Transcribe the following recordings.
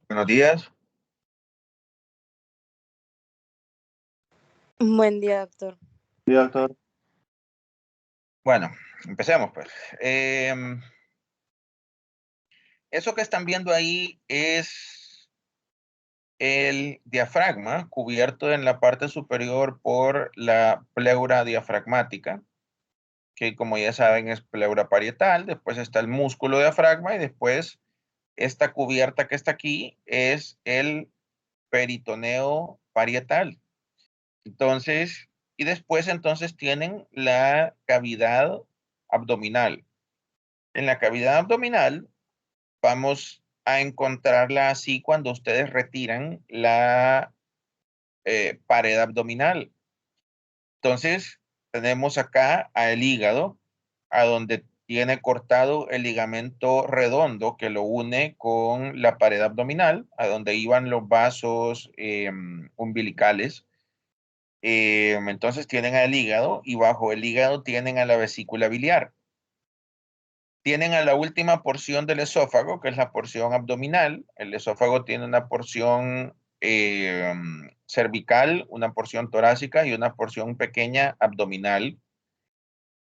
Buenos días. Buen día, doctor. Sí, doctor. Bueno, empecemos pues. Eso que están viendo ahí es el diafragma cubierto en la parte superior por la pleura diafragmática, que como ya saben es pleura parietal. Después está el músculo diafragma y después esta cubierta que está aquí es el peritoneo parietal. Entonces, y después entonces tienen la cavidad abdominal. En la cavidad abdominal vamos a encontrarla así cuando ustedes retiran la pared abdominal. Entonces, tenemos acá al hígado, a donde tiene cortado el ligamento redondo que lo une con la pared abdominal, a donde iban los vasos umbilicales. Entonces tienen al hígado y bajo el hígado tienen a la vesícula biliar. Tienen a la última porción del esófago, que es la porción abdominal. El esófago tiene una porción cervical, una porción torácica y una porción pequeña abdominal.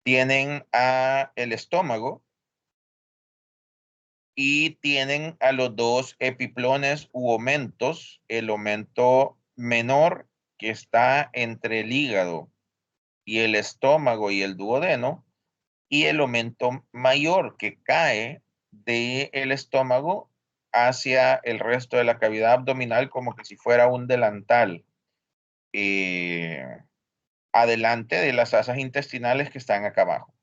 Tienen a el estómago y tienen a los dos epiplones u omentos, el omento menor que está entre el hígado y el estómago y el duodeno, y el aumento mayor que cae del estómago hacia el resto de la cavidad abdominal como que si fuera un delantal eh, adelante de las asas intestinales que están acá abajo.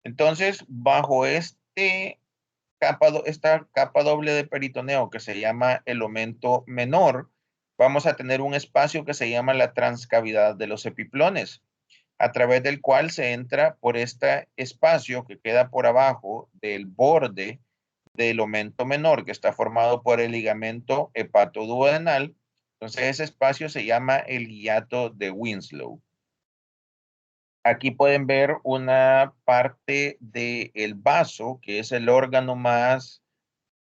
Entonces, bajo esta capa doble de peritoneo que se llama el aumento menor, vamos a tener un espacio que se llama la transcavidad de los epiplones, a través del cual se entra por este espacio que queda por abajo del borde del aumento menor, que está formado por el ligamento hepatoduodenal. Entonces ese espacio se llama el hiato de Winslow. Aquí pueden ver una parte del vaso, que es el órgano más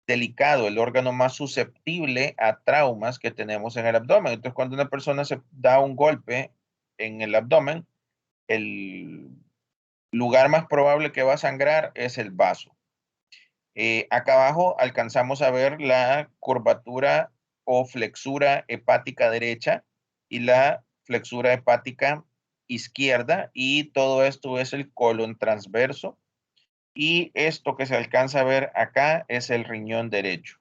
delicado, el órgano más susceptible a traumas que tenemos en el abdomen. Entonces, cuando una persona se da un golpe en el abdomen, el lugar más probable que va a sangrar es el vaso. Acá abajo alcanzamos a ver la curvatura o flexura hepática derecha y la flexura hepática izquierda, y todo esto es el colon transverso, y esto que se alcanza a ver acá es el riñón derecho,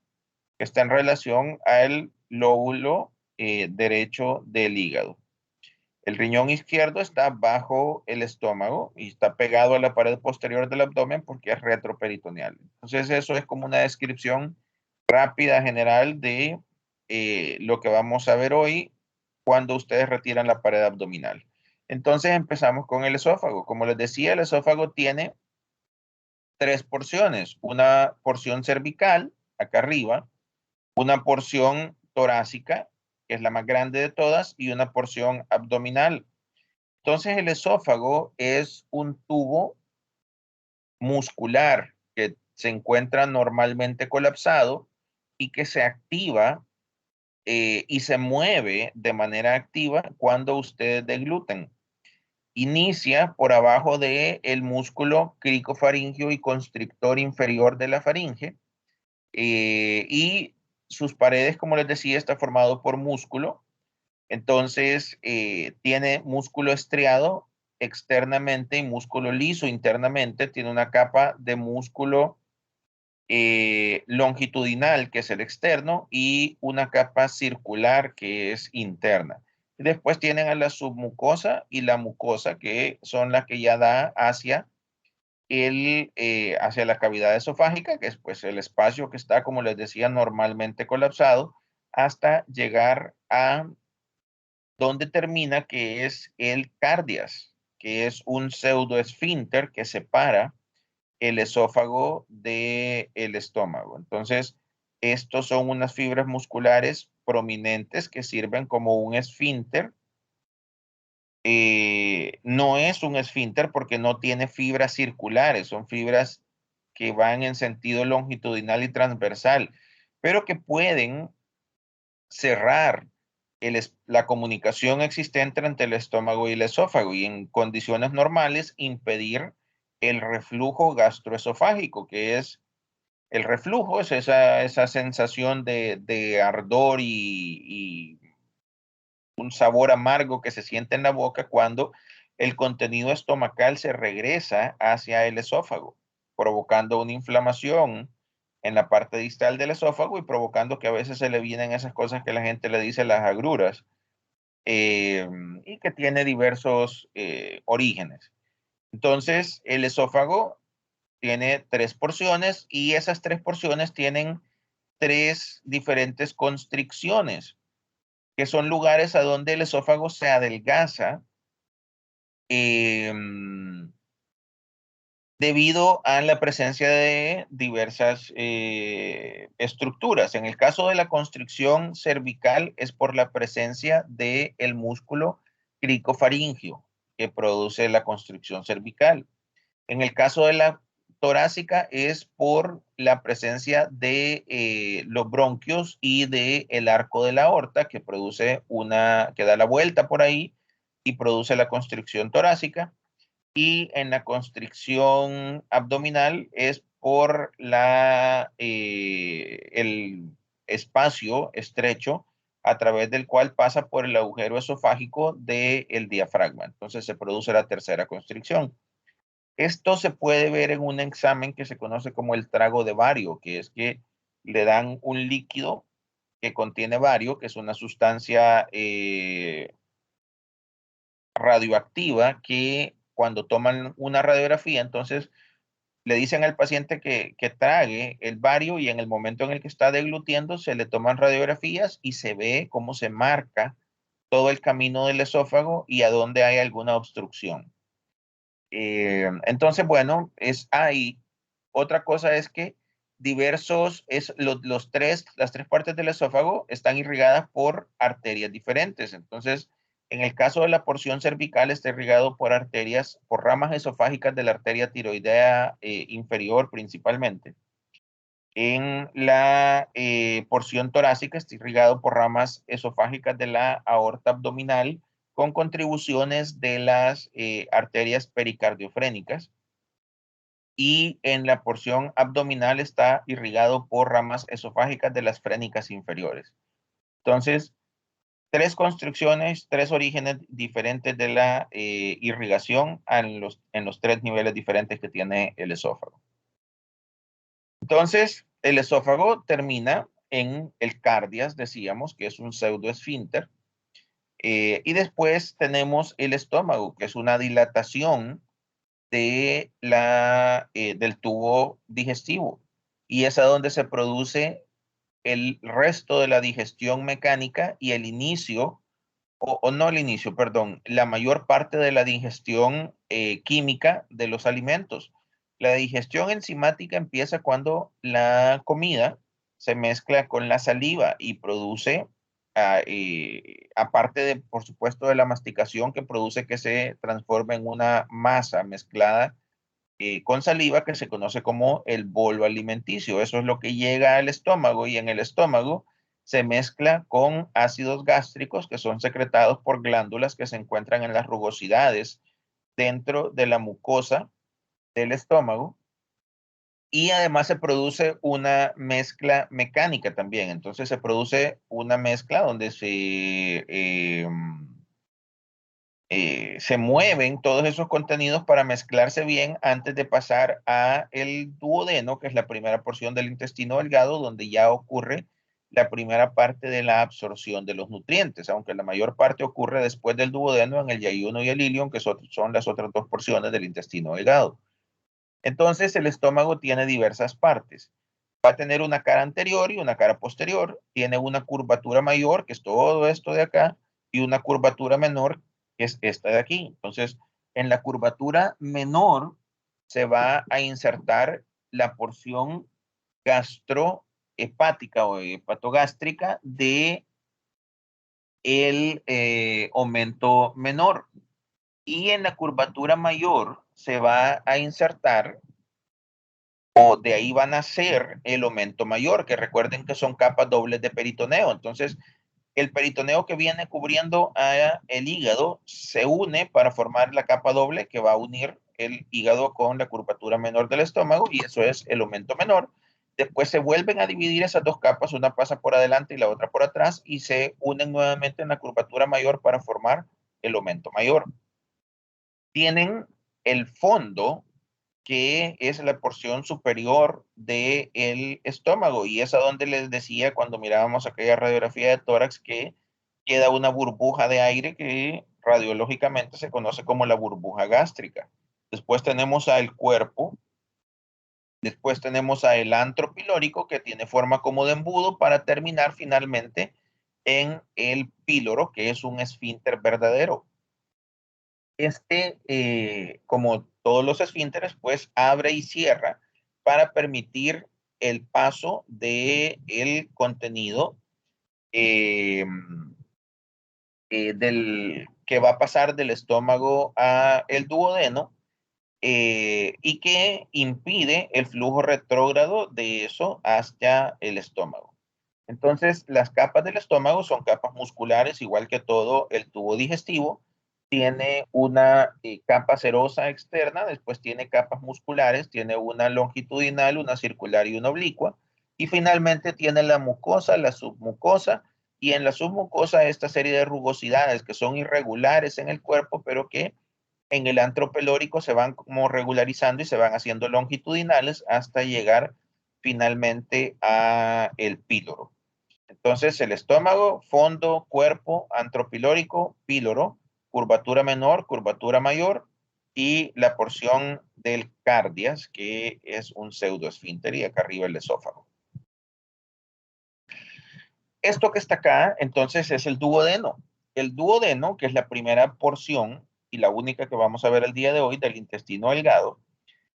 que está en relación al lóbulo derecho del hígado. El riñón izquierdo está bajo el estómago y está pegado a la pared posterior del abdomen porque es retroperitoneal. Entonces, eso es como una descripción rápida, general de lo que vamos a ver hoy cuando ustedes retiran la pared abdominal. Entonces, empezamos con el esófago. Como les decía, el esófago tiene tres porciones: una porción cervical, acá arriba, una porción torácica, que es la más grande de todas, y una porción abdominal. Entonces el esófago es un tubo muscular que se encuentra normalmente colapsado y que se activa y se mueve de manera activa cuando ustedes degluten. Inicia por abajo del músculo cricofaringio y constrictor inferior de la faringe, y sus paredes, como les decía, está formado por músculo. Entonces, tiene músculo estriado externamente y músculo liso internamente. Tiene una capa de músculo longitudinal, que es el externo, y una capa circular, que es interna. Después tienen a la submucosa y la mucosa, que son las que ya da hacia la cavidad esofágica, que es pues el espacio que está, como les decía, normalmente colapsado, hasta llegar a donde termina, que es el cardias, que es un pseudoesfínter que separa el esófago del estómago. Entonces, estos son unas fibras musculares prominentes que sirven como un esfínter. No es un esfínter porque no tiene fibras circulares, son fibras que van en sentido longitudinal y transversal, pero que pueden cerrar la comunicación existente entre el estómago y el esófago y en condiciones normales impedir el reflujo gastroesofágico, que es el reflujo, es esa sensación de ardor y un sabor amargo que se siente en la boca cuando el contenido estomacal se regresa hacia el esófago, provocando una inflamación en la parte distal del esófago y provocando que a veces se le vienen esas cosas que la gente le dice las agruras, eh, y que tiene diversos orígenes. Entonces, el esófago tiene tres porciones y esas tres porciones tienen tres diferentes constricciones, que son lugares a donde el esófago se adelgaza eh, debido a la presencia de diversas estructuras. En el caso de la constricción cervical es por la presencia del músculo cricofaringio que produce la constricción cervical. En el caso de la torácica es por la presencia de los bronquios y de el arco de la aorta que produce que da la vuelta por ahí y produce la constricción torácica. Y en la constricción abdominal es por el espacio estrecho a través del cual pasa por el agujero esofágico del diafragma. Entonces se produce la tercera constricción. Esto se puede ver en un examen que se conoce como el trago de bario, que es que le dan un líquido que contiene bario, que es una sustancia radioactiva que cuando toman una radiografía, entonces le dicen al paciente que trague el bario y en el momento en el que está deglutiendo se le toman radiografías y se ve cómo se marca todo el camino del esófago y a dónde hay alguna obstrucción. Entonces, bueno, es ahí. Otra cosa es que las tres partes del esófago están irrigadas por arterias diferentes. Entonces, en el caso de la porción cervical está irrigado por arterias, por ramas esofágicas de la arteria tiroidea inferior principalmente. En la porción torácica está irrigado por ramas esofágicas de la aorta abdominal con contribuciones de las arterias pericardiofrénicas. Y en la porción abdominal está irrigado por ramas esofágicas de las frénicas inferiores. Entonces, tres construcciones, tres orígenes diferentes de la irrigación en los tres niveles diferentes que tiene el esófago. Entonces, el esófago termina en el cardias, decíamos, que es un pseudoesfínter, y después tenemos el estómago, que es una dilatación del tubo digestivo, y es a donde se produce el resto de la digestión mecánica y el inicio, o no el inicio, perdón, la mayor parte de la digestión química de los alimentos. La digestión enzimática empieza cuando la comida se mezcla con la saliva y produce, aparte de, por supuesto, de la masticación que produce que se transforme en una masa mezclada con saliva que se conoce como el bolo alimenticio. Eso es lo que llega al estómago y en el estómago se mezcla con ácidos gástricos que son secretados por glándulas que se encuentran en las rugosidades dentro de la mucosa del estómago y además se produce una mezcla mecánica también. Entonces se produce una mezcla donde se mueven todos esos contenidos para mezclarse bien antes de pasar a el duodeno, que es la primera porción del intestino delgado, donde ya ocurre la primera parte de la absorción de los nutrientes, aunque la mayor parte ocurre después del duodeno en el yayuno y el ilion, que son las otras dos porciones del intestino delgado. Entonces, el estómago tiene diversas partes. Va a tener una cara anterior y una cara posterior. Tiene una curvatura mayor, que es todo esto de acá, y una curvatura menor, que es esta de aquí. Entonces, en la curvatura menor se va a insertar la porción gastrohepática o hepatogástrica de el aumento menor. Y en la curvatura mayor se va a insertar o de ahí van a ser el aumento mayor, que recuerden que son capas dobles de peritoneo. Entonces, el peritoneo que viene cubriendo a el hígado se une para formar la capa doble que va a unir el hígado con la curvatura menor del estómago, y eso es el aumento menor. Después se vuelven a dividir esas dos capas, una pasa por adelante y la otra por atrás, y se unen nuevamente en la curvatura mayor para formar el aumento mayor. Tienen el fondo, que es la porción superior del estómago, y es a donde les decía cuando mirábamos aquella radiografía de tórax que queda una burbuja de aire que radiológicamente se conoce como la burbuja gástrica. Después tenemos al cuerpo, después tenemos al antro pilórico, que tiene forma como de embudo, para terminar finalmente en el píloro, que es un esfínter verdadero. Como todos los esfínteres, pues abre y cierra para permitir el paso del contenido eh, que va a pasar del estómago a el duodeno, y que impide el flujo retrógrado de eso hacia el estómago. Entonces, las capas del estómago son capas musculares, igual que todo el tubo digestivo. Tiene una capa serosa externa, después tiene capas musculares, tiene una longitudinal, una circular y una oblicua, y finalmente tiene la mucosa, la submucosa, y en la submucosa esta serie de rugosidades que son irregulares en el cuerpo, pero que en el antro pelórico se van como regularizando y se van haciendo longitudinales hasta llegar finalmente a el píloro. Entonces, el estómago, fondo, cuerpo, antropilórico, píloro, curvatura menor, curvatura mayor, y la porción del cardias, que es un pseudoesfínter, y acá arriba el esófago. Esto que está acá, entonces, es el duodeno. El duodeno, que es la primera porción y la única que vamos a ver el día de hoy del intestino delgado,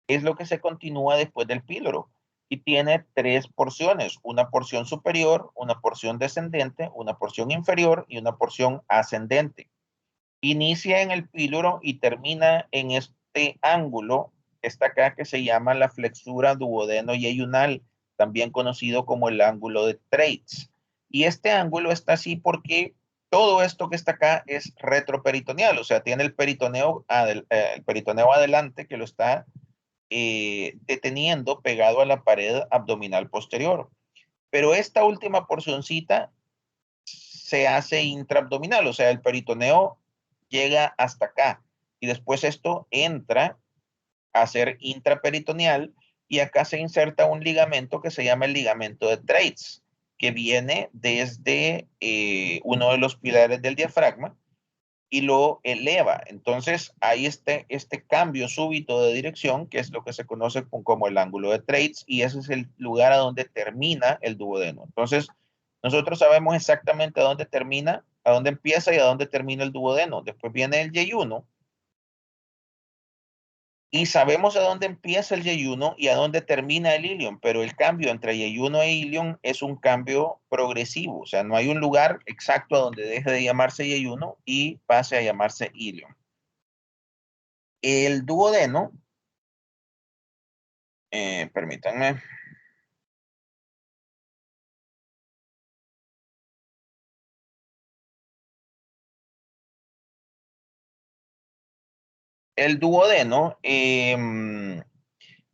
es lo que se continúa después del píloro, y tiene tres porciones: una porción superior, una porción descendente, una porción inferior y una porción ascendente. Inicia en el píloro y termina en este ángulo que está acá, que se llama la flexura duodeno-yeyunal, también conocido como el ángulo de Treitz. Y este ángulo está así porque todo esto que está acá es retroperitoneal, o sea, tiene el peritoneo adelante, que lo está deteniendo pegado a la pared abdominal posterior. Pero esta última porcioncita se hace intraabdominal, o sea, el peritoneo llega hasta acá, y después esto entra a ser intraperitoneal, y acá se inserta un ligamento que se llama el ligamento de Treitz, que viene desde uno de los pilares del diafragma y lo eleva. Entonces hay este cambio súbito de dirección, que es lo que se conoce como el ángulo de Treitz, y ese es el lugar a donde termina el duodeno. Entonces, nosotros sabemos exactamente a dónde termina, a dónde empieza y a dónde termina el duodeno. Después viene el yeyuno, y sabemos a dónde empieza el yeyuno y a dónde termina el ilion, pero el cambio entre yeyuno e ilion es un cambio progresivo, o sea, no hay un lugar exacto a donde deje de llamarse yeyuno y pase a llamarse ilion. El duodeno, permítanme, el duodeno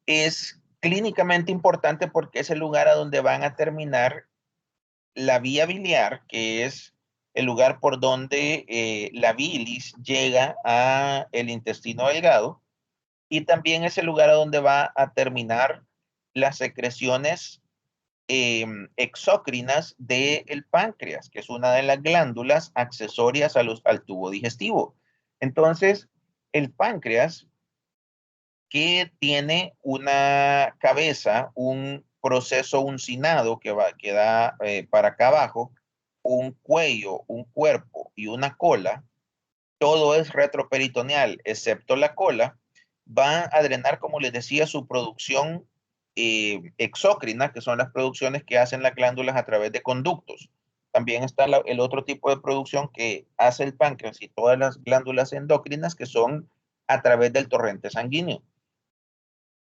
es clínicamente importante porque es el lugar a donde van a terminar la vía biliar, que es el lugar por donde la bilis llega a el intestino delgado, y también es el lugar a donde va a terminar las secreciones exócrinas del páncreas, que es una de las glándulas accesorias al tubo digestivo. Entonces, el páncreas, que tiene una cabeza, un proceso uncinado que da para acá abajo, un cuello, un cuerpo y una cola, todo es retroperitoneal, excepto la cola, va a drenar, como les decía, su producción exócrina, que son las producciones que hacen las glándulas a través de conductos. También está el otro tipo de producción que hace el páncreas y todas las glándulas endocrinas, que son a través del torrente sanguíneo.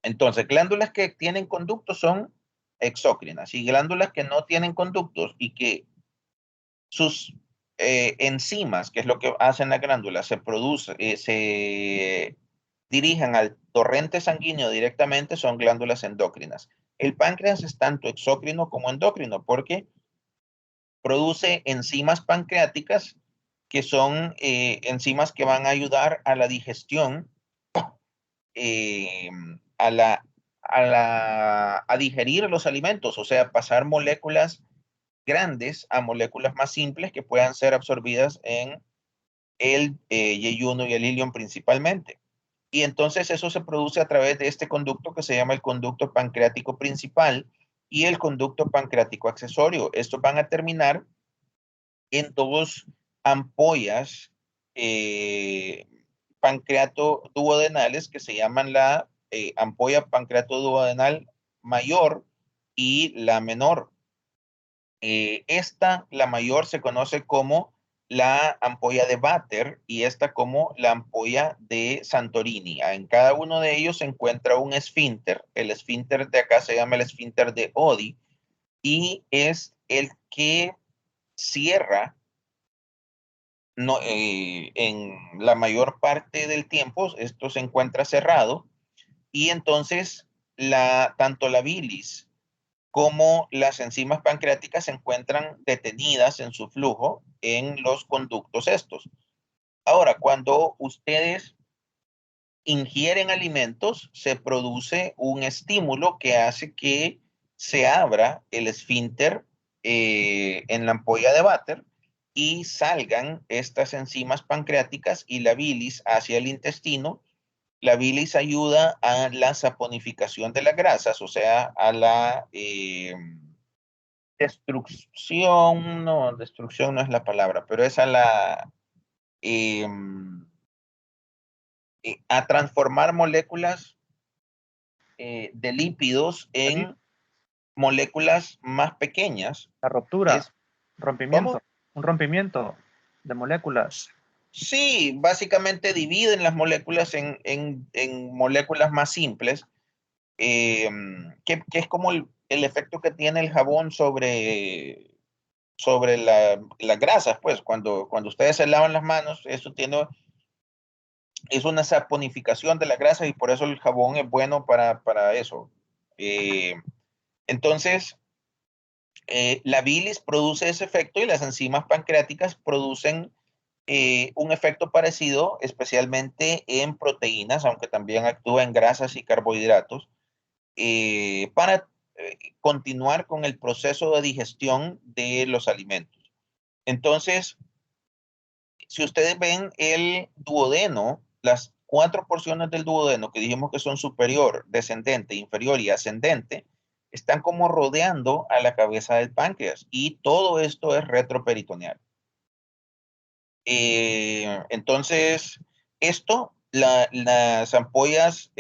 Entonces, glándulas que tienen conductos son exócrinas y glándulas que no tienen conductos y que sus enzimas, que es lo que hacen las glándulas, se dirijan al torrente sanguíneo directamente, son glándulas endócrinas. El páncreas es tanto exócrino como endocrino porque produce enzimas pancreáticas que son enzimas que van a ayudar a la digestión, eh, a, la, a digerir los alimentos, o sea, pasar moléculas grandes a moléculas más simples que puedan ser absorbidas en el yeyuno y el ilion principalmente. Y entonces eso se produce a través de este conducto que se llama el conducto pancreático principal y el conducto pancreático accesorio. Estos van a terminar en dos ampollas eh, pancreato-duodenales que se llaman la ampolla pancreato-duodenal mayor y la menor. La mayor, se conoce como la ampolla de Vater y esta como la ampolla de Santorini. En cada uno de ellos se encuentra un esfínter. El esfínter de acá se llama el esfínter de Oddi y es el que cierra no, en la mayor parte del tiempo. Esto se encuentra cerrado y entonces tanto la bilis como las enzimas pancreáticas se encuentran detenidas en su flujo en los conductos estos. Ahora, cuando ustedes ingieren alimentos, se produce un estímulo que hace que se abra el esfínter en la ampolla de Vater y salgan estas enzimas pancreáticas y la bilis hacia el intestino. La bilis ayuda a la saponificación de las grasas, o sea, a la destrucción, no, destrucción no es la palabra, pero es a eh, a transformar moléculas de lípidos en moléculas más pequeñas. La ruptura, Es, rompimiento, ¿cómo? un rompimiento de moléculas. Sí, básicamente dividen las moléculas en moléculas más simples, eh, que es como el efecto que tiene el jabón sobre las grasas, pues cuando ustedes se lavan las manos, eso es una saponificación de la grasa y por eso el jabón es bueno para eso. Eh, entonces, la bilis produce ese efecto y las enzimas pancreáticas producen un efecto parecido, especialmente en proteínas, aunque también actúa en grasas y carbohidratos, para continuar con el proceso de digestión de los alimentos. Entonces, si ustedes ven el duodeno, las cuatro porciones del duodeno que dijimos que son superior, descendente, inferior y ascendente, están como rodeando a la cabeza del páncreas y todo esto es retroperitoneal. Entonces, las ampollas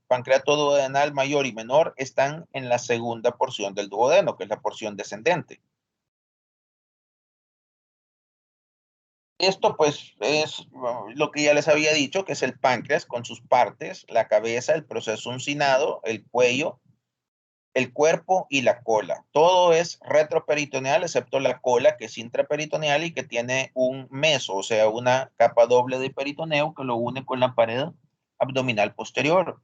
pancreato duodenal mayor y menor están en la segunda porción del duodeno, que es la porción descendente. Esto pues es lo que ya les había dicho, que es el páncreas con sus partes, la cabeza, el proceso uncinado, el cuello, el cuerpo y la cola. Todo es retroperitoneal excepto la cola que es intraperitoneal y que tiene un meso, o sea, una capa doble de peritoneo que lo une con la pared abdominal posterior.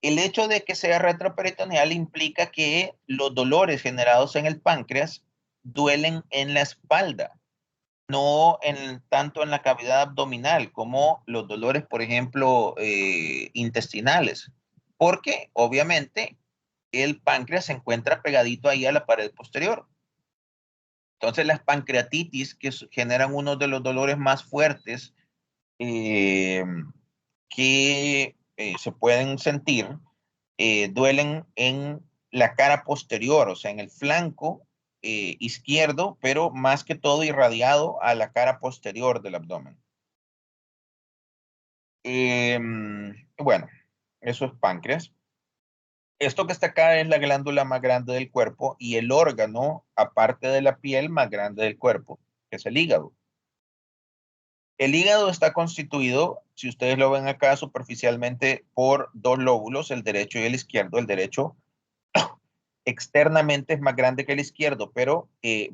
El hecho de que sea retroperitoneal implica que los dolores generados en el páncreas duelen en la espalda, no tanto en la cavidad abdominal como los dolores, por ejemplo, intestinales, porque obviamente el páncreas se encuentra pegadito ahí a la pared posterior. Entonces las pancreatitis que generan uno de los dolores más fuertes eh, que se pueden sentir, duelen en la cara posterior, o sea, en el flanco izquierdo, pero más que todo irradiado a la cara posterior del abdomen. Bueno, eso es páncreas. Esto que está acá es la glándula más grande del cuerpo y el órgano, aparte de la piel, más grande del cuerpo, que es el hígado. El hígado está constituido si ustedes lo ven acá superficialmente, por dos lóbulos, el derecho y el izquierdo. El derecho externamente es más grande que el izquierdo, pero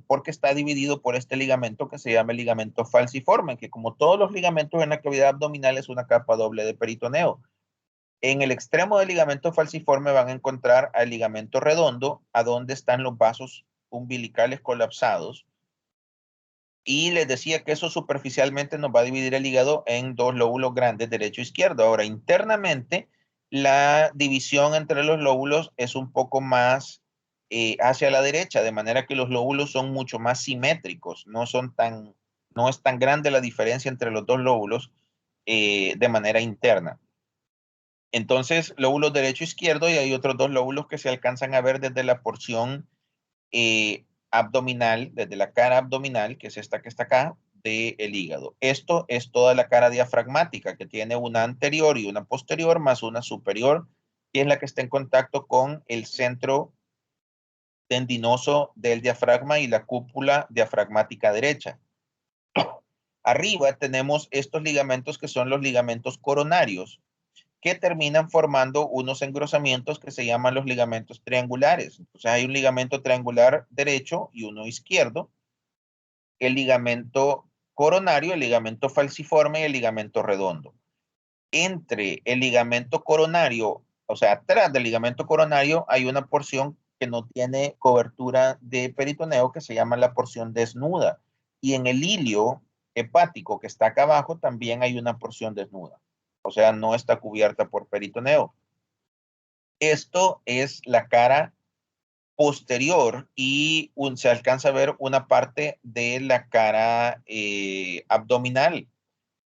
porque está dividido por este ligamento que se llama el ligamento falciforme, que como todos los ligamentos en la cavidad abdominal es una capa doble de peritoneo. En el extremo del ligamento falciforme van a encontrar al ligamento redondo, a donde están los vasos umbilicales colapsados. Y les decía que eso superficialmente nos va a dividir el hígado en dos lóbulos grandes, derecho e izquierdo. Ahora, internamente, la división entre los lóbulos es un poco más hacia la derecha, de manera que los lóbulos son mucho más simétricos, no es tan grande la diferencia entre los dos lóbulos de manera interna. Entonces, lóbulo derecho e izquierdo, y hay otros dos lóbulos que se alcanzan a ver desde la porción abdominal, desde la cara abdominal, que es esta que está acá, del hígado. Esto es toda la cara diafragmática, que tiene una anterior y una posterior, más una superior, que es la que está en contacto con el centro tendinoso del diafragma y la cúpula diafragmática derecha. Arriba tenemos estos ligamentos que son los ligamentos coronarios, que terminan formando unos engrosamientos que se llaman los ligamentos triangulares. Entonces hay un ligamento triangular derecho y uno izquierdo, el ligamento coronario, el ligamento falciforme y el ligamento redondo. Entre el ligamento coronario, o sea, atrás del ligamento coronario hay una porción que no tiene cobertura de peritoneo que se llama la porción desnuda. Y en el hilio hepático que está acá abajo también hay una porción desnuda. O sea, no está cubierta por peritoneo. Esto es la cara posterior y se alcanza a ver una parte de la cara abdominal.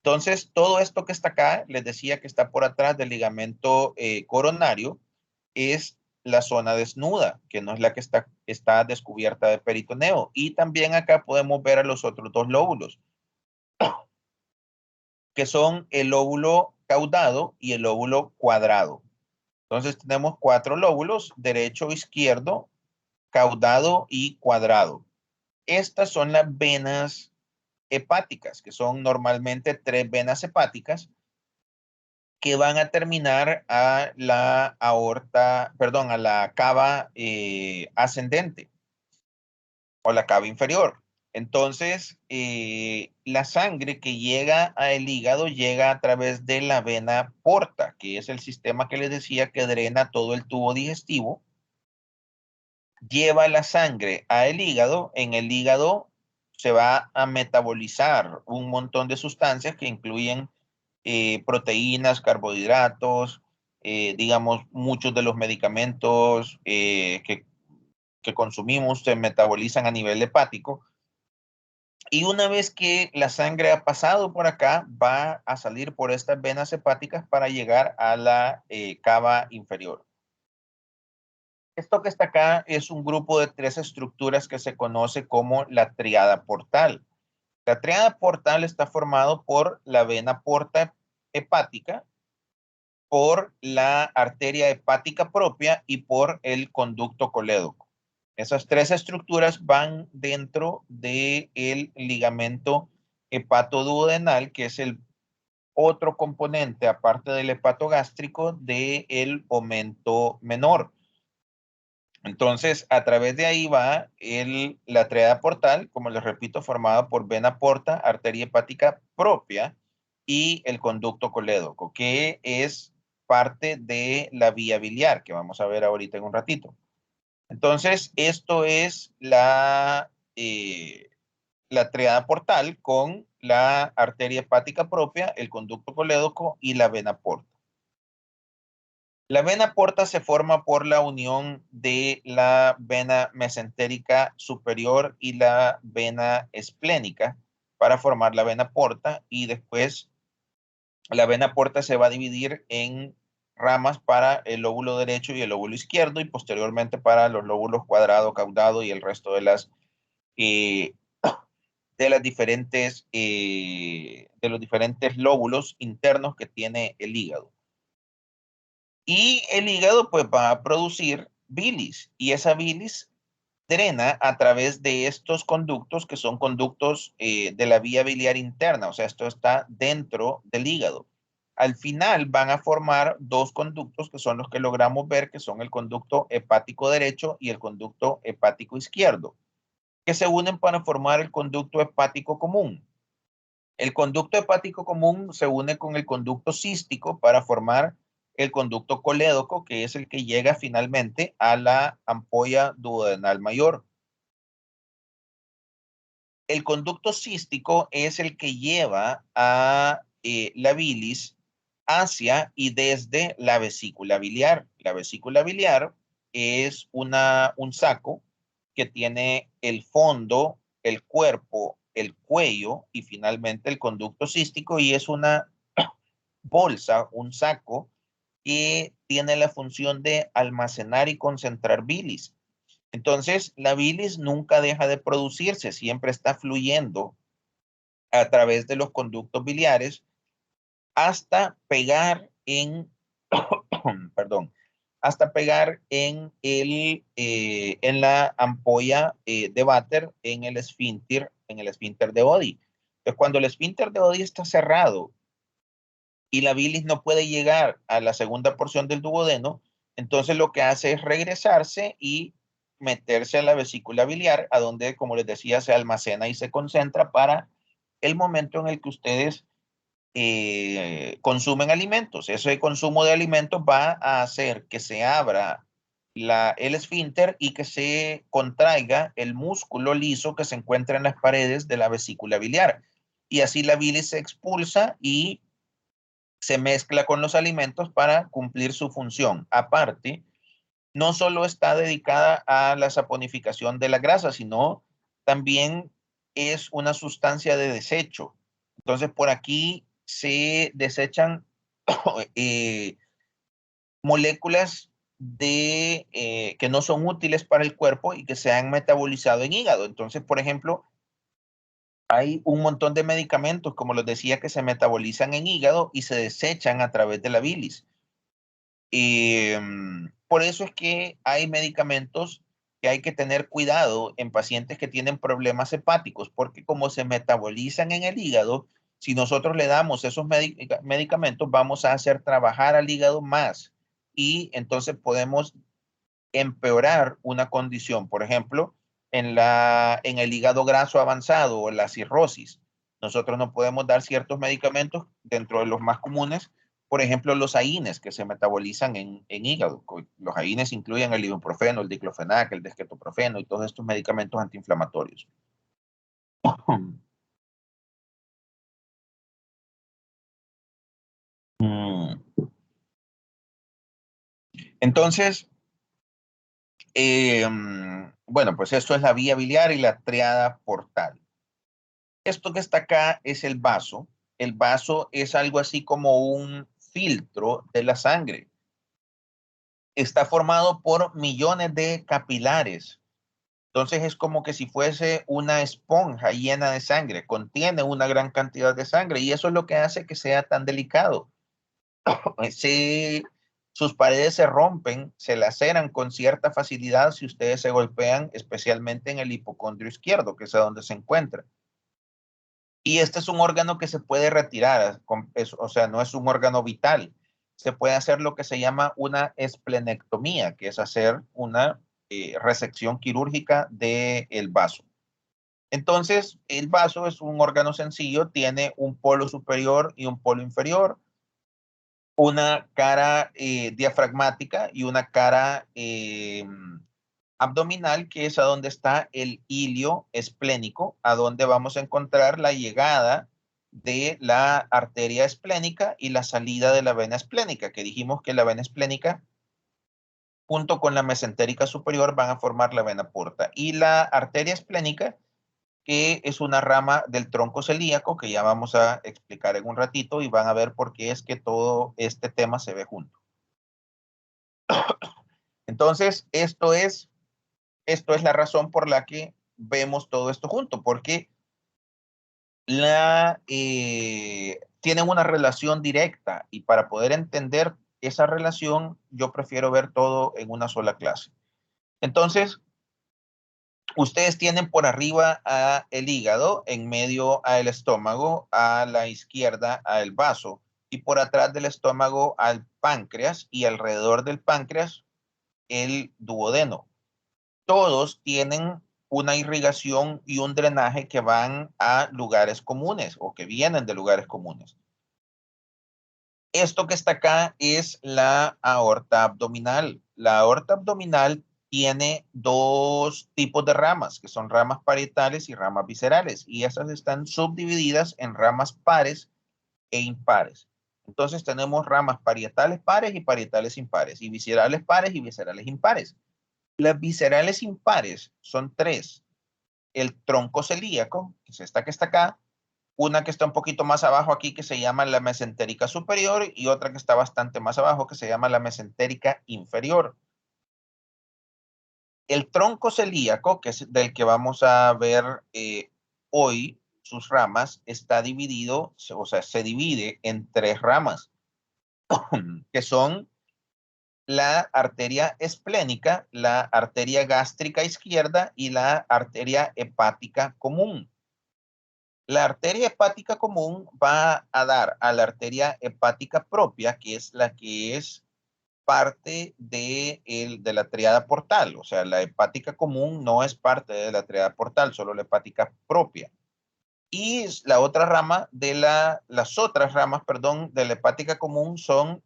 Entonces, todo esto que está acá, les decía que está por atrás del ligamento coronario, es la zona desnuda, que no es la que está descubierta de peritoneo. Y también acá podemos ver a los otros dos lóbulos, que son el lóbulo caudado y el lóbulo cuadrado. Entonces tenemos cuatro lóbulos, derecho, izquierdo, caudado y cuadrado. Estas son las venas hepáticas, que son normalmente tres venas hepáticas que van a terminar a la aorta, perdón, a la cava ascendente o la cava inferior. Entonces, la sangre que llega al hígado llega a través de la vena porta, que es el sistema que les decía que drena todo el tubo digestivo, lleva la sangre al hígado. En el hígado se va a metabolizar un montón de sustancias que incluyen proteínas, carbohidratos, digamos, muchos de los medicamentos que consumimos se metabolizan a nivel hepático. Y una vez que la sangre ha pasado por acá, va a salir por estas venas hepáticas para llegar a la cava inferior. Esto que está acá es un grupo de tres estructuras que se conoce como la tríada portal. La tríada portal está formado por la vena porta hepática, por la arteria hepática propia y por el conducto colédoco. Esas tres estructuras van dentro del ligamento hepatoduodenal, que es el otro componente, aparte del hepatogástrico, del aumento menor. Entonces, a través de ahí va la tríada portal, como les repito, formada por vena porta, arteria hepática propia y el conducto colédoco, que es parte de la vía biliar, que vamos a ver ahorita en un ratito. Entonces, esto es la tríada portal con la arteria hepática propia, el conducto colédoco y la vena porta. La vena porta se forma por la unión de la vena mesentérica superior y la vena esplénica para formar la vena porta, y después la vena porta se va a dividir en ramas para el lóbulo derecho y el lóbulo izquierdo, y posteriormente para los lóbulos cuadrado, caudado y el resto eh, de los diferentes lóbulos internos que tiene el hígado. Y el hígado pues va a producir bilis, y esa bilis drena a través de estos conductos que son conductos de la vía biliar interna, o sea, esto está dentro del hígado. al final van a formar dos conductos que son los que logramos ver, que son el conducto hepático derecho y el conducto hepático izquierdo, que se unen para formar el conducto hepático común. El conducto hepático común se une con el conducto cístico para formar el conducto colédoco, que es el que llega finalmente a la ampolla duodenal mayor. El conducto cístico es el que lleva a la bilis hacia y desde la vesícula biliar. La vesícula biliar es un saco que tiene el fondo, el cuerpo, el cuello y finalmente el conducto cístico, y es una bolsa, un saco que tiene la función de almacenar y concentrar bilis. Entonces, la bilis nunca deja de producirse, siempre está fluyendo a través de los conductos biliares hasta pegar en, perdón, hasta pegar en la ampolla de váter, en el esfínter de Oddi. Entonces, cuando el esfínter de Oddi está cerrado y la bilis no puede llegar a la segunda porción del duodeno, entonces lo que hace es regresarse y meterse a la vesícula biliar, a donde, como les decía, se almacena y se concentra para el momento en el que ustedes consumen alimentos. Ese consumo de alimentos va a hacer que se abra el esfínter y que se contraiga el músculo liso que se encuentra en las paredes de la vesícula biliar. Y así la bilis se expulsa y se mezcla con los alimentos para cumplir su función. Aparte, no solo está dedicada a la saponificación de la grasa, sino también es una sustancia de desecho. Entonces, por aquí se desechan eh, moléculas que no son útiles para el cuerpo y que se han metabolizado en hígado. Entonces, por ejemplo, hay un montón de medicamentos, como les decía, que se metabolizan en hígado y se desechan a través de la bilis. Por eso es que hay medicamentos que hay que tener cuidado en pacientes que tienen problemas hepáticos, porque como se metabolizan en el hígado, si nosotros le damos esos medicamentos, vamos a hacer trabajar al hígado más y entonces podemos empeorar una condición. Por ejemplo, en el hígado graso avanzado o la cirrosis, nosotros no podemos dar ciertos medicamentos dentro de los más comunes. Por ejemplo, los AINES que se metabolizan en hígado. Los AINES incluyen el ibuprofeno, el diclofenac, el desquetoprofeno y todos estos medicamentos antiinflamatorios. Entonces, bueno, pues esto es la vía biliar y la triada portal. Esto que está acá es el vaso. El vaso es algo así como un filtro de la sangre. Está formado por millones de capilares. Entonces es como que si fuese una esponja llena de sangre. Contiene una gran cantidad de sangre y eso es lo que hace que sea tan delicado. Si sus paredes se rompen, se laceran con cierta facilidad si ustedes se golpean, especialmente en el hipocondrio izquierdo, que es a donde se encuentra. Y este es un órgano que se puede retirar, o sea, no es un órgano vital. Se puede hacer lo que se llama una esplenectomía, que es hacer una resección quirúrgica del vaso. Entonces, el vaso es un órgano sencillo, tiene un polo superior y un polo inferior, una cara diafragmática y una cara abdominal, que es a donde está el hilio esplénico, a donde vamos a encontrar la llegada de la arteria esplénica y la salida de la vena esplénica, que dijimos que la vena esplénica junto con la mesentérica superior van a formar la vena porta. Y la arteria esplénica, que es una rama del tronco celíaco, que ya vamos a explicar en un ratito y van a ver por qué es que todo este tema se ve junto. Entonces, esto es la razón por la que vemos todo esto junto, porque tienen una relación directa y para poder entender esa relación, yo prefiero ver todo en una sola clase. Entonces, ustedes tienen por arriba el hígado, en medio al estómago, a la izquierda al vaso y por atrás del estómago al páncreas y alrededor del páncreas el duodeno. Todos tienen una irrigación y un drenaje que van a lugares comunes o que vienen de lugares comunes. Esto que está acá es la aorta abdominal. La aorta abdominal tiene dos tipos de ramas, que son ramas parietales y ramas viscerales, y esas están subdivididas en ramas pares e impares. Entonces tenemos ramas parietales pares y parietales impares, y viscerales pares y viscerales impares. Las viscerales impares son tres. El tronco celíaco, que es esta que está acá, una que está un poquito más abajo aquí que se llama la mesentérica superior y otra que está bastante más abajo que se llama la mesentérica inferior. El tronco celíaco, que es del que vamos a ver hoy, sus ramas, está dividido, o sea, se divide en tres ramas, que son la arteria esplénica, la arteria gástrica izquierda y la arteria hepática común. La arteria hepática común va a dar a la arteria hepática propia, que es la que es parte de la triada portal. O sea, la hepática común no es parte de la triada portal, solo la hepática propia. Y la otra rama las otras ramas, perdón, de la hepática común son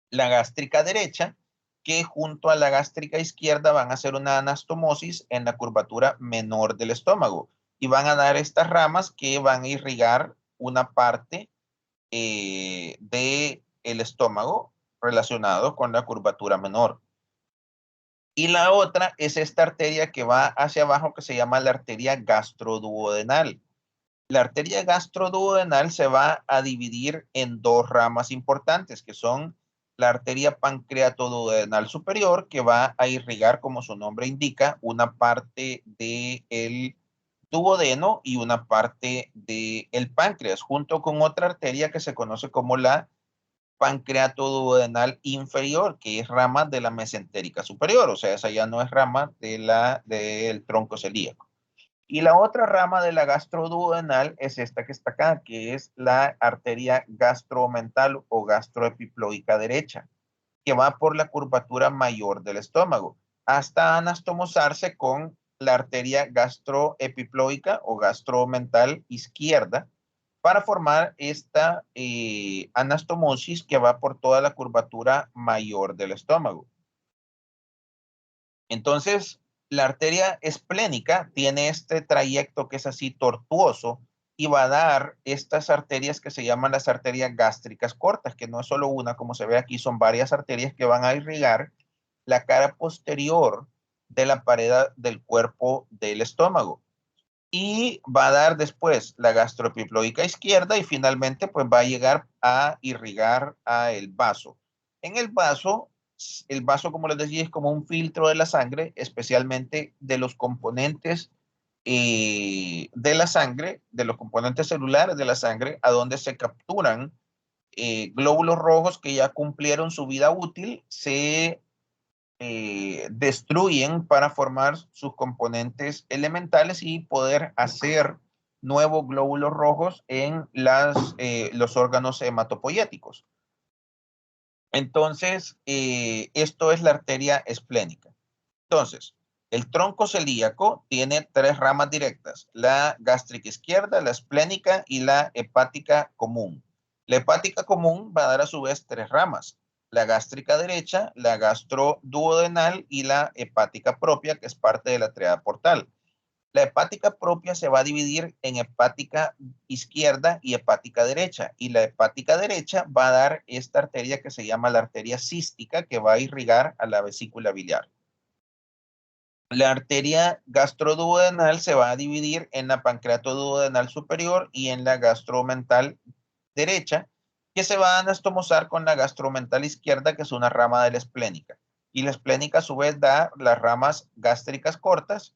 la gástrica derecha, que junto a la gástrica izquierda van a hacer una anastomosis en la curvatura menor del estómago y van a dar estas ramas que van a irrigar una parte del estómago relacionado con la curvatura menor. Y la otra es esta arteria que va hacia abajo que se llama la arteria gastroduodenal. La arteria gastroduodenal se va a dividir en dos ramas importantes, que son la arteria pancreatoduodenal superior, que va a irrigar, como su nombre indica, una parte del duodeno y una parte del páncreas, junto con otra arteria que se conoce como la pancreatoduodenal inferior, que es rama de la mesentérica superior, o sea, esa ya no es rama del tronco celíaco. Y la otra rama de la gastroduodenal es esta que está acá, que es la arteria gastromental o gastroepiploica derecha, que va por la curvatura mayor del estómago, hasta anastomosarse con la arteria gastroepiploica o gastromental izquierda, para formar esta anastomosis que va por toda la curvatura mayor del estómago. Entonces, la arteria esplénica tiene este trayecto que es así tortuoso y va a dar estas arterias que se llaman las arterias gástricas cortas, que no es solo una, como se ve aquí, son varias arterias que van a irrigar la cara posterior de la pared del cuerpo del estómago. Y va a dar después la gastroepiploica izquierda y finalmente pues va a llegar a irrigar a el vaso. En el vaso, como les decía, es como un filtro de la sangre, especialmente de los componentes de la sangre, de los componentes celulares de la sangre, a donde se capturan glóbulos rojos que ya cumplieron su vida útil, se destruyen para formar sus componentes elementales y poder hacer nuevos glóbulos rojos en los órganos hematopoyéticos. Entonces, esto es la arteria esplénica. Entonces, el tronco celíaco tiene tres ramas directas, la gástrica izquierda, la esplénica y la hepática común. La hepática común va a dar a su vez tres ramas, la gástrica derecha, la gastroduodenal y la hepática propia, que es parte de la triada portal. La hepática propia se va a dividir en hepática izquierda y hepática derecha. Y la hepática derecha va a dar esta arteria que se llama la arteria cística, que va a irrigar a la vesícula biliar. La arteria gastroduodenal se va a dividir en la pancreatoduodenal superior y en la gastromental derecha, que se va a anastomosar con la gastromental izquierda, que es una rama de la esplénica. Y la esplénica a su vez da las ramas gástricas cortas,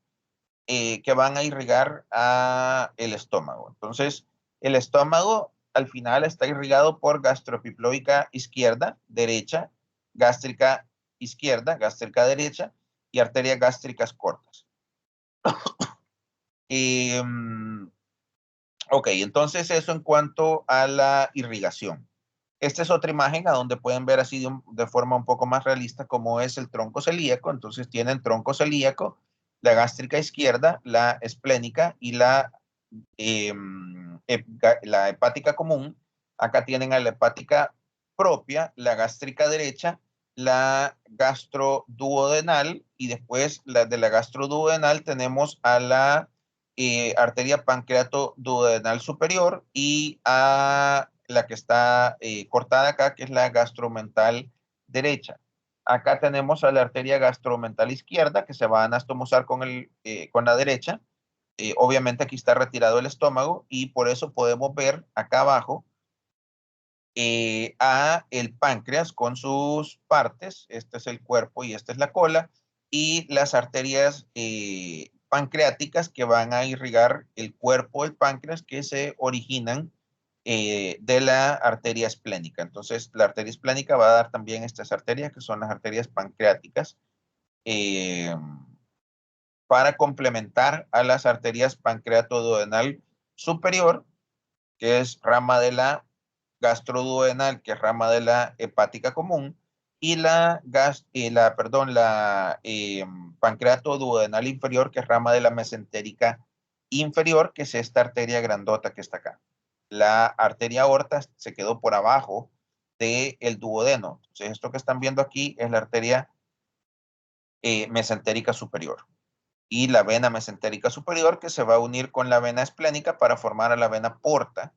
que van a irrigar a el estómago. Entonces, el estómago al final está irrigado por gastroepiploica izquierda, derecha, gástrica izquierda, gástrica derecha y arterias gástricas cortas. Eh, ok, entonces eso en cuanto a la irrigación. Esta es otra imagen a donde pueden ver así de forma un poco más realista cómo es el tronco celíaco. Entonces tienen tronco celíaco, la gástrica izquierda, la esplénica y la hepática común. Acá tienen a la hepática propia, la gástrica derecha, la gastroduodenal y después de la gastroduodenal tenemos a la arteria pancreatoduodenal superior y a la que está cortada acá, que es la gastromental derecha. Acá tenemos a la arteria gastromental izquierda, que se va a anastomosar con la derecha. Obviamente aquí está retirado el estómago y por eso podemos ver acá abajo a el páncreas con sus partes. Este es el cuerpo y esta es la cola. Y las arterias pancreáticas que van a irrigar el cuerpo del páncreas que se originan de la arteria esplénica. Entonces, la arteria esplénica va a dar también estas arterias que son las arterias pancreáticas para complementar a las arterias pancreatoduodenal superior, que es rama de la gastroduodenal, que es rama de la hepática común, y la pancreatoduodenal inferior, que es rama de la mesentérica inferior, que es esta arteria grandota que está acá. La arteria aorta se quedó por abajo del duodeno. Entonces, esto que están viendo aquí es la arteria mesentérica superior. Y la vena mesentérica superior que se va a unir con la vena esplénica para formar a la vena porta,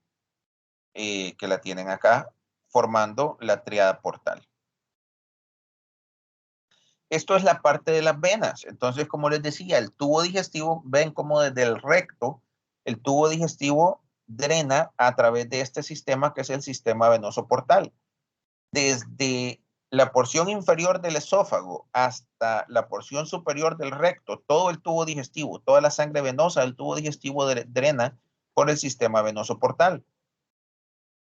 que la tienen acá, formando la tríada portal. Esto es la parte de las venas. Entonces, como les decía, el tubo digestivo, ven como desde el recto, el tubo digestivo drena a través de este sistema que es el sistema venoso portal. Desde la porción inferior del esófago hasta la porción superior del recto, todo el tubo digestivo, toda la sangre venosa del tubo digestivo drena por el sistema venoso portal.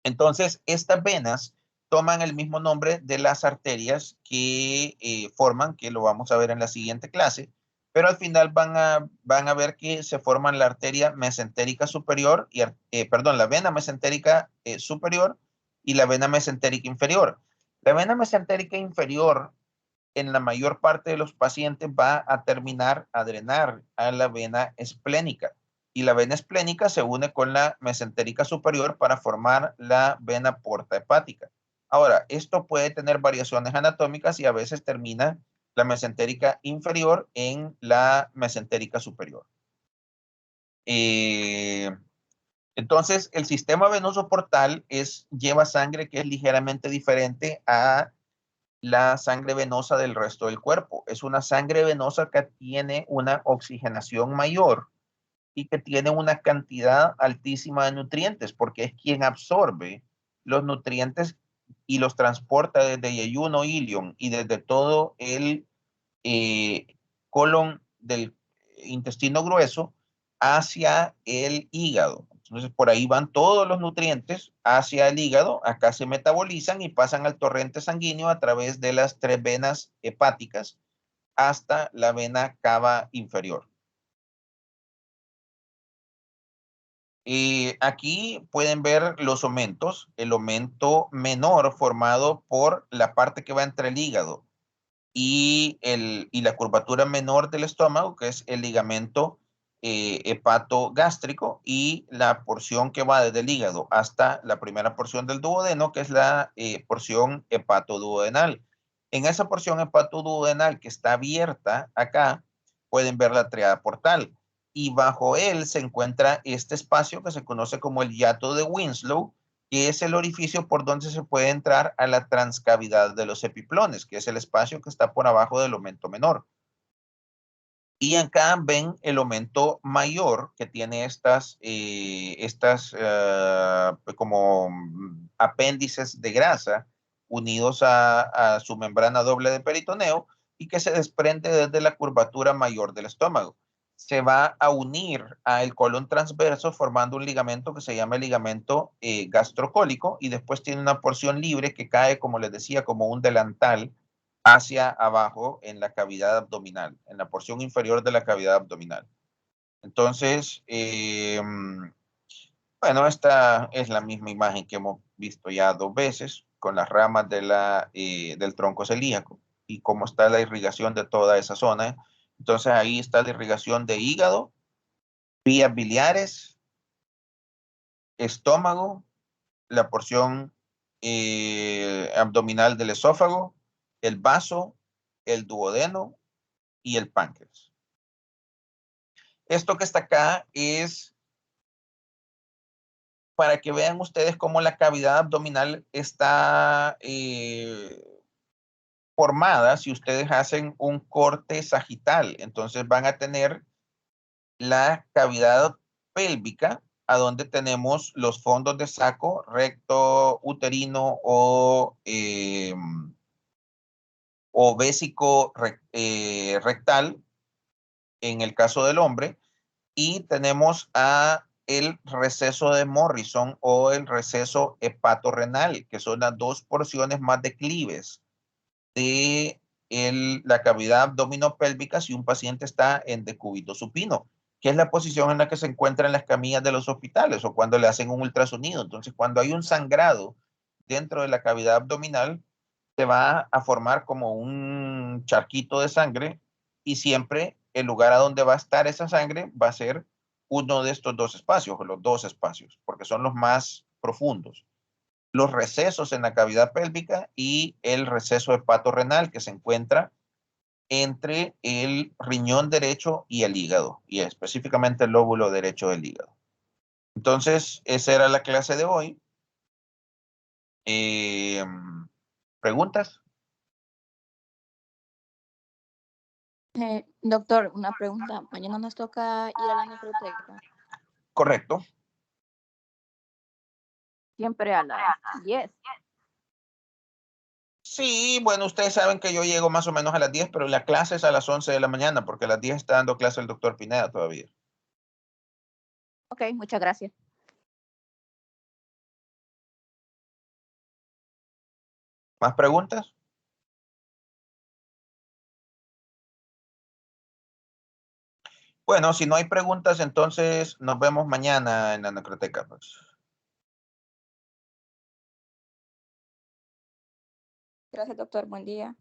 Entonces, estas venas toman el mismo nombre de las arterias que forman, que lo vamos a ver en la siguiente clase, pero al final van a ver que se forman la arteria mesentérica superior, la vena mesentérica superior y la vena mesentérica inferior. La vena mesentérica inferior, en la mayor parte de los pacientes, va a terminar a drenar a la vena esplénica. Y la vena esplénica se une con la mesentérica superior para formar la vena porta hepática. Ahora, esto puede tener variaciones anatómicas y a veces termina la mesentérica inferior en la mesentérica superior. Entonces, el sistema venoso portal lleva sangre que es ligeramente diferente a la sangre venosa del resto del cuerpo. Es una sangre venosa que tiene una oxigenación mayor y que tiene una cantidad altísima de nutrientes, porque es quien absorbe los nutrientes y los transporta desde yeyuno ilion y desde todo el colon del intestino grueso hacia el hígado. Entonces, por ahí van todos los nutrientes hacia el hígado, acá se metabolizan y pasan al torrente sanguíneo a través de las 3 venas hepáticas hasta la vena cava inferior. Aquí pueden ver los omentos, el omento menor formado por la parte que va entre el hígado y la curvatura menor del estómago, que es el ligamento hepatogástrico, y la porción que va desde el hígado hasta la primera porción del duodeno, que es la porción hepatoduodenal. En esa porción hepatoduodenal que está abierta acá, pueden ver la tríada portal. Y bajo él se encuentra este espacio que se conoce como el hiato de Winslow, que es el orificio por donde se puede entrar a la transcavidad de los epiplones, que es el espacio que está por abajo del omento menor. Y acá ven el omento mayor, que tiene como apéndices de grasa unidos a su membrana doble de peritoneo y que se desprende desde la curvatura mayor del estómago. Se va a unir al colon transverso formando un ligamento que se llama el ligamento gastrocólico y después tiene una porción libre que cae, como les decía, como un delantal hacia abajo en la cavidad abdominal, en la porción inferior de la cavidad abdominal. Entonces, bueno, esta es la misma imagen que hemos visto ya 2 veces con las ramas de del tronco celíaco y cómo está la irrigación de toda esa zona. Entonces ahí está la irrigación de hígado, vías biliares, estómago, la porción abdominal del esófago, el vaso, el duodeno y el páncreas. Esto que está acá es para que vean ustedes cómo la cavidad abdominal está formada si ustedes hacen un corte sagital. Entonces van a tener la cavidad pélvica, a donde tenemos los fondos de saco, recto, uterino o vésico rectal, en el caso del hombre, y tenemos el receso de Morrison o el receso hepatorrenal, que son las 2 porciones más declives de la cavidad abdominopélvica si un paciente está en decúbito supino, que es la posición en la que se encuentra en las camillas de los hospitales o cuando le hacen un ultrasonido. Entonces, cuando hay un sangrado dentro de la cavidad abdominal, se va a formar como un charquito de sangre y siempre el lugar a donde va a estar esa sangre va a ser uno de estos 2 espacios, o los 2 espacios, porque son los más profundos. Los recesos en la cavidad pélvica y el receso hepatorrenal que se encuentra entre el riñón derecho y el hígado, y específicamente el lóbulo derecho del hígado. Entonces, esa era la clase de hoy. ¿Preguntas? Doctor, una pregunta. Mañana nos toca ir a la necroteca. Correcto. Siempre a las 10. Sí, bueno, ustedes saben que yo llego más o menos a las 10, pero la clase es a las 11 de la mañana, porque a las 10 está dando clase el doctor Pineda todavía. Ok, muchas gracias. ¿Más preguntas? Bueno, si no hay preguntas, entonces nos vemos mañana en la necroteca, pues. Gracias, doctor. Buen día.